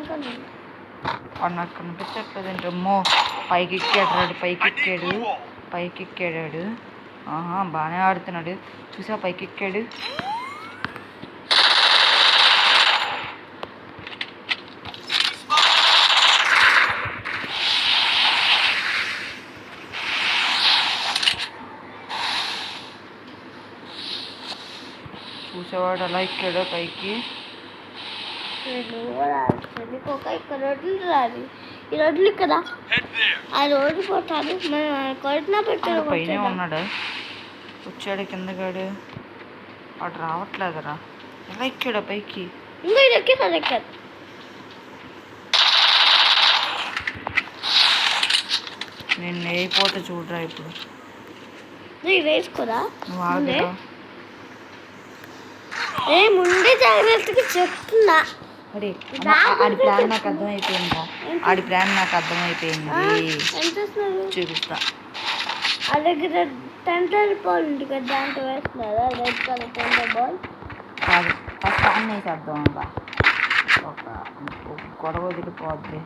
కనిపిస్తారు నాకు కనిపించట్లేదు ఏంటమ్మో. పైకి ఎక్కాడు. ఆహా, బాగానే ఆడుతున్నాడు. చూసా, పైకి ఎక్కాడు. చూసేవాడు అలా ఎక్కాడు పైకి. ఇక్కడ రోడ్లు రాదు. ఈ రోడ్లు కదా, ఆ రోడ్డు పోతాడు. పైన ఉన్నాడు. వచ్చాడు కిందగాడు. వాడు రావట్లేదురా. ఎలా ఎక్కాడు పైకి? ఇంకా ఇది ఎక్కాడు. నేను అయిపోతే చూడరా ఇప్పుడు. వేసుకోరా నువ్వు ఆగరా. ముందే జాగ్రత్తగా చెప్తున్నా. ఆడి ప్లాన్ నాకు అర్థమైపోయింది. చూపిస్తా. దగ్గర టెంటర్ బాల్ ఉంది కదా, దాంట్లో వేస్తున్నారా రెడ్ కలర్ టెంటర్ బాల్? కాదు, ఫస్ట్ ఆన్ వేసేద్దాం. ఒక గొడవ దిగిపోద్ది.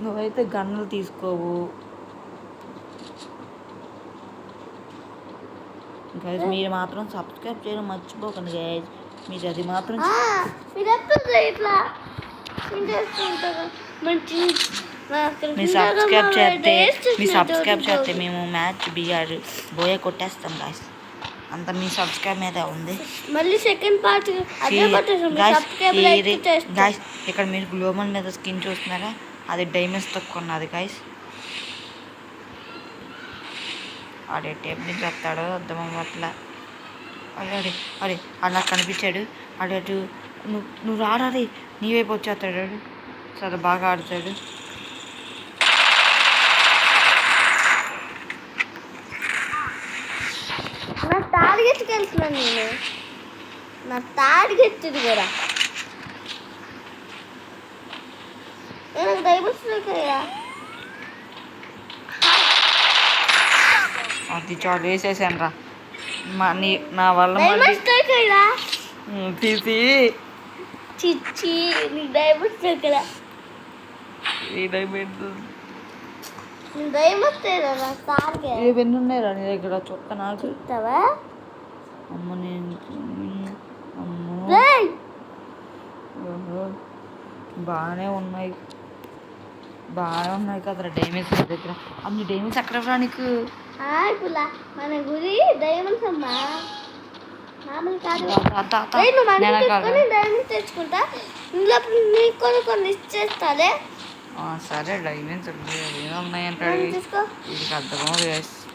నువ్వైతే గన్నులు తీసుకోవు. గైస్, మీరు మాత్రం సబ్స్క్రైబ్ చేయడం మర్చిపోకండి గైస్. మీరు అది మాత్రం మీ సబ్స్క్రైబ్ చేస్తే మేము మ్యాచ్ బిఆర్ బోయే కొట్టేస్తాం గాయస్. అంత మీ సబ్స్క్రైబ్ మీద ఉంది. మళ్ళీ సెకండ్ పార్ట్ గాయస్, ఇక్కడ మీరు గ్లోబల్ మీద స్కిన్ చూస్తున్నారా, అది డైమండ్స్ తక్కువ ఉన్నది గాయస్. ఆడే టేప్ నుంచి వస్తాడు అర్థం అట్లా. అడే ఆడు నాకు కనిపించాడు. ఆడు నువ్వు రాడాలి, నీ వైపు వచ్చేస్తాడు. చాలా బాగా ఆడతాడు. నా టార్గెట్కి వెళ్తున్నాను నేను. నా టార్గెట్ ఇది కూడా నేను డైవర్స్ కదా. అది చాలు వేసేసాను రా. నా వల్ల తీసి చిచ్చి నీకు డైవర్స్ కదా. ఇవన్నీ ఉన్నాయిరా నీ దగ్గర. చొక్క నాకు చూస్తావా? అమ్మ నేను బాగానే ఉన్నాయి కదరా డైమండ్స్ నా దగ్గర. అన్ని డైమండ్స్ ఎక్కడ రా నీకు? మన గురి డైమండ్స్ అమ్మా, మామూలు కాదు. డైమండ్స్ తెచ్చుకుంటా, ఇందులో నీకు కొన్ని ఇచ్చేస్తాలే. సరే, డైమండ్స్ ఏమున్నాయంటాడు. వీడికి అర్థమో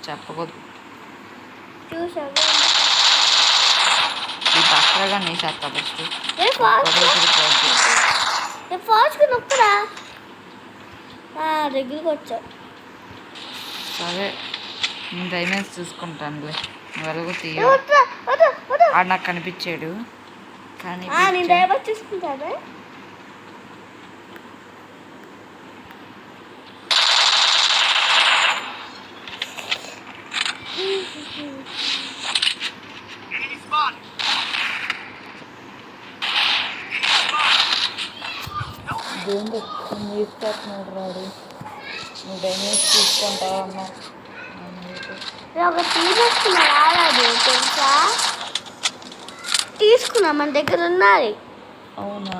చెప్పకూడదు. ఈ పక్కగా నీ చేస్తా ఫాస్ట్ నొక్కరా. దగ్గరికి వచ్చావు. సరే, నేను డైమండ్స్ చూసుకుంటానులే. వెలుగు తీయ. ఆడు నాకు కనిపించాడు. కానీ చూసుకుంటాను. తీసుకొస్తున్నాడు రాడు. నువ్వు డైమండ్స్ తీసుకుంటావు అన్నావు. ఒక తీసేసుకున్నాడు తెలుసా? తీసుకున్నా, మన దగ్గర ఉన్నది. అవునా?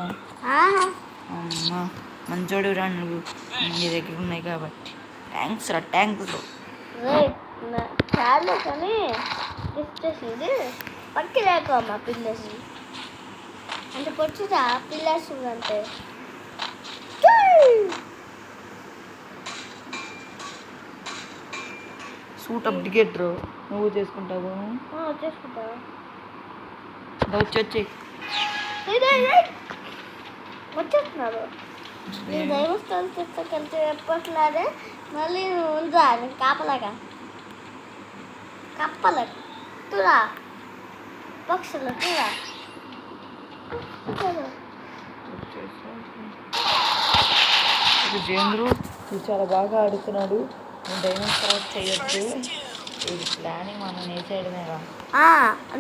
అమ్మా, మంచోడు రా నువ్వు. నీ దగ్గర ఉన్నాయి కాబట్టి థ్యాంక్స్ రా. చాలా కానీ ఇచ్చేసింది పక్కి లేకు అమ్మ. పిల్లర్స్ అంటే పొచ్చుదా పిల్లర్స్ అంటే సూట్ అప్ టికెట్ నువ్వు చేసుకుంటావు. వచ్చేస్తున్నారు. నీ దైవస్థానం తీసుకెళ్తే ఎప్పట్లానే మళ్ళీ ఉందా కాపలాగా కప్పల తురా పక్షులు తురా. జేంద్రు చాలా బాగా ఆడుతున్నాడు. డైమండ్స్ క్రాస్ చేయొచ్చు. ఇది ప్లానింగ్ మనం వేసేయడమేగా.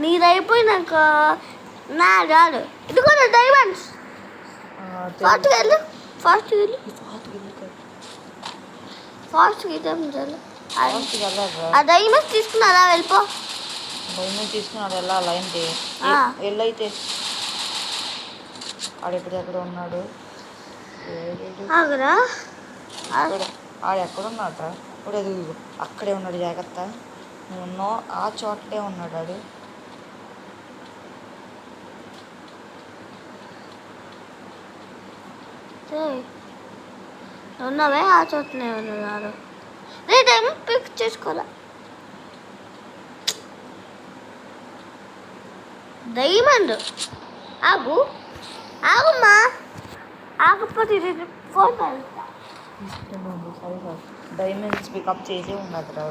నీది అయిపోయినాక నా రాడు. ఇది కూడా డైమండ్స్. ఫాస్ట్గా వెళ్ళు, ఫాస్ట్గా వెళ్ళు, ఫాస్ట్గా వెళ్ళు. ఆ డైమండ్స్ తీసుకున్నారా? వెళ్ళిపో. డైమండ్ తీసుకున్నాడు. వెళ్ళాలా ఏంటి? వెళ్ళైతే ఆడెక్కడ ఉన్నాడు? ఆగరా, ఆడెక్కడున్నాడు రా? ఇప్పుడు ఎదుగు అక్కడే ఉన్నాడు. జాగ్రత్త, నువ్వు ఉన్నావు ఆ చోటే ఉన్నాడు ఆడు. ఉన్నావే ఆ చోటనే ఉన్నాడు. రేటేమో పిక్ చేసుకోవాలా. డైమండ్ ఆగు, ఆగుమ్మా, ఆగకపోతే ఫోన్ పడుతా. సరే సార్, డైమండ్స్ పికప్ చేసే ఉండదు రా.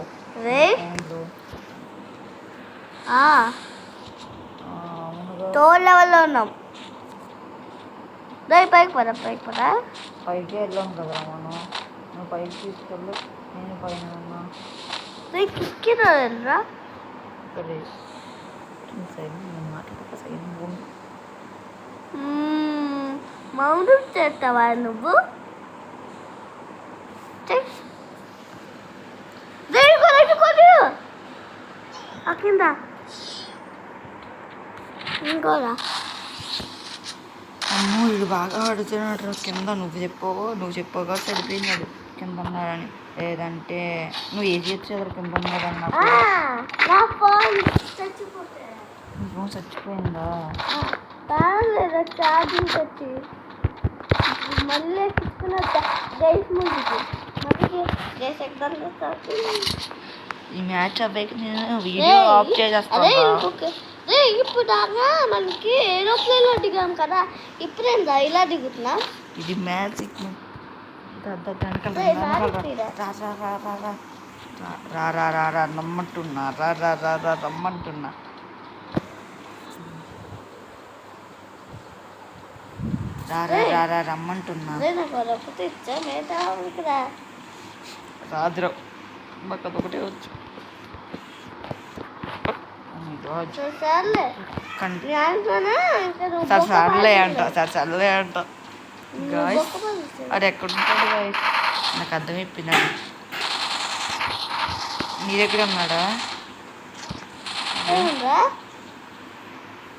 టోల్ లెవెల్లో ఉన్నాం. పైకి పదా, పైకి పదా. పైకి వెళ్ళాం కదరా మనం. నువ్వు పైకి తీసుకెళ్ళు, నేను పైన ఉన్నా. కిక్కిరా వెళ్ళరా. మౌంట్ చేస్తావా నువ్వు? కింద ఇంకోరా. అమ్మో వీడు బాగా ఆడుతున్నాడు కింద. నువ్వు చెప్పగా సరిపోయినాడు కింద ఉన్నాడని. లేదంటే నువ్వు ఏది వచ్చేదారు కింద ఉన్నాడన్నా. ఫోన్ చచ్చిపోయిందా? లేదా ఛార్జింగ్ వచ్చి మళ్ళీ ఎక్కించుకున్న గైస్ ముందుకి మళ్ళీ గైస్ ఎక్కడ ఈ మ్యాచ్ అబ్బాయికి నేను వీడియో ఆఫ్ చేసేస్తాను. ఇప్పుడు దాకా మనకి ఏరోప్లేన్లో దిగాం కదా, ఇప్పుడేందా ఇలా దిగుతున్నా? ఇది మ్యాజిక్. రా రమ్మంటున్నా, రమ్మంటున్నా. రమ్మంటున్నా. రాదురా, మాకు అదొకటే వచ్చు. సర్లే అంట. గాయస్ అది ఎక్కడుంటాడు గాయస్? నాకు అర్థమైపోయినాడు. నీ దగ్గర ఉన్నాడా?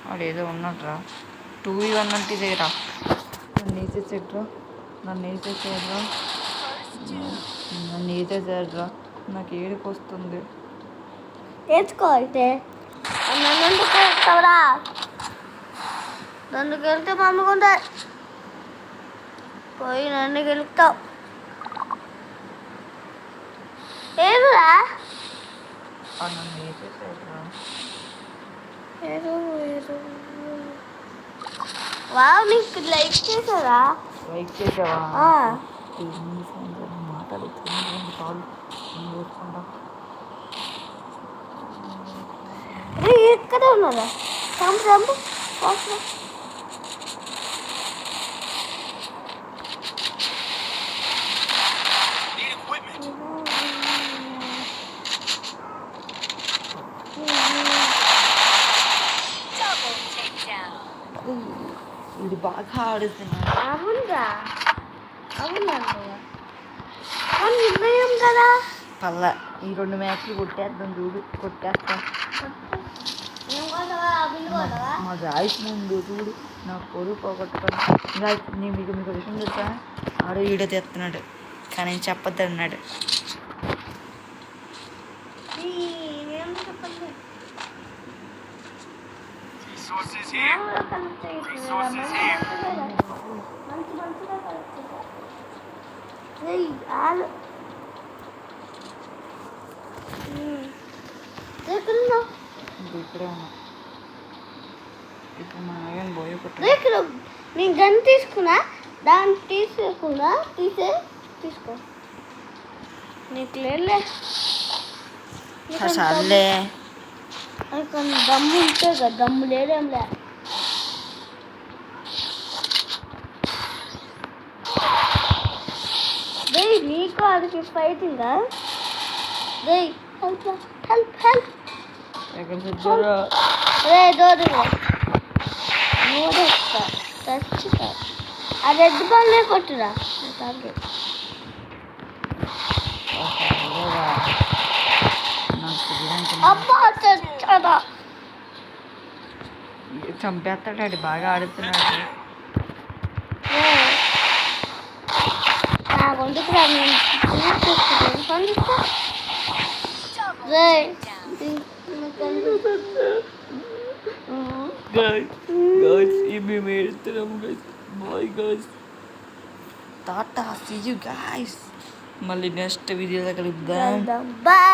వాడు ఏదో ఉన్నాడు రా. 2v1 అంటే ఇదేరా. నన్ను వేసేసేట్రా, నన్ను వేసేసాడ్రా. నాకు ఏడుపు వస్తుంది. నేర్చుకో అయితే. నన్ను నన్ను గెలితే మమ్మకుంటా పోయి నన్ను గెలుపుతావు. ఏదురా నన్ను వేసేసాడ్రా. వావ్, నీకు లైక్ చేసారా? లైక్ చేసావా? మాట్లాడుతుంది ఎక్కడ ఉన్నారా? చంపు ఇది బాగా ఆడుతున్నాడు. నిర్ణయం కదా. పల్లా ఈ 2 మ్యాచ్లు కొట్టేద్దాం. కొట్టేస్తాం. మా గాయస్ ముందు చూడు, నా కొడుకు పోగొట్టుకొని. గాయస్ మీకు విషయం తెలుసా? ఆడు వీడియో తెస్తున్నాడు కానీ చెప్పద్దు అన్నాడు. ఇక్కడే ఉన్నా. ఇప్పుడు మా నాయన పోయి నేను గన్ తీసుకున్నా, దాన్ని తీసుకో. నీకు లేదులే. చాలే. దమ్ము ఉంటే కదా, దమ్ము లేదేంలే. నీకు అది ఫైటింగా? Help help. ఎక్కడ తెచ్చారా? రే దూరం మూడు తెచ్చుతా. ఆ రెడ్ బాల్లే కొట్టురా టార్గెట్. అమ్మా తెచ్చాడా. చంపేస్తాడు, బాగా ఆడుతున్నాడు. నాకు వండుకు రా, నేను పండుతా. రే మేము ఏడుస్తున్నాము guys. Bye guys, tata, see you guys. మళ్ళీ నెక్స్ట్ వీడియోలో కలుద్దాం. బాయ్.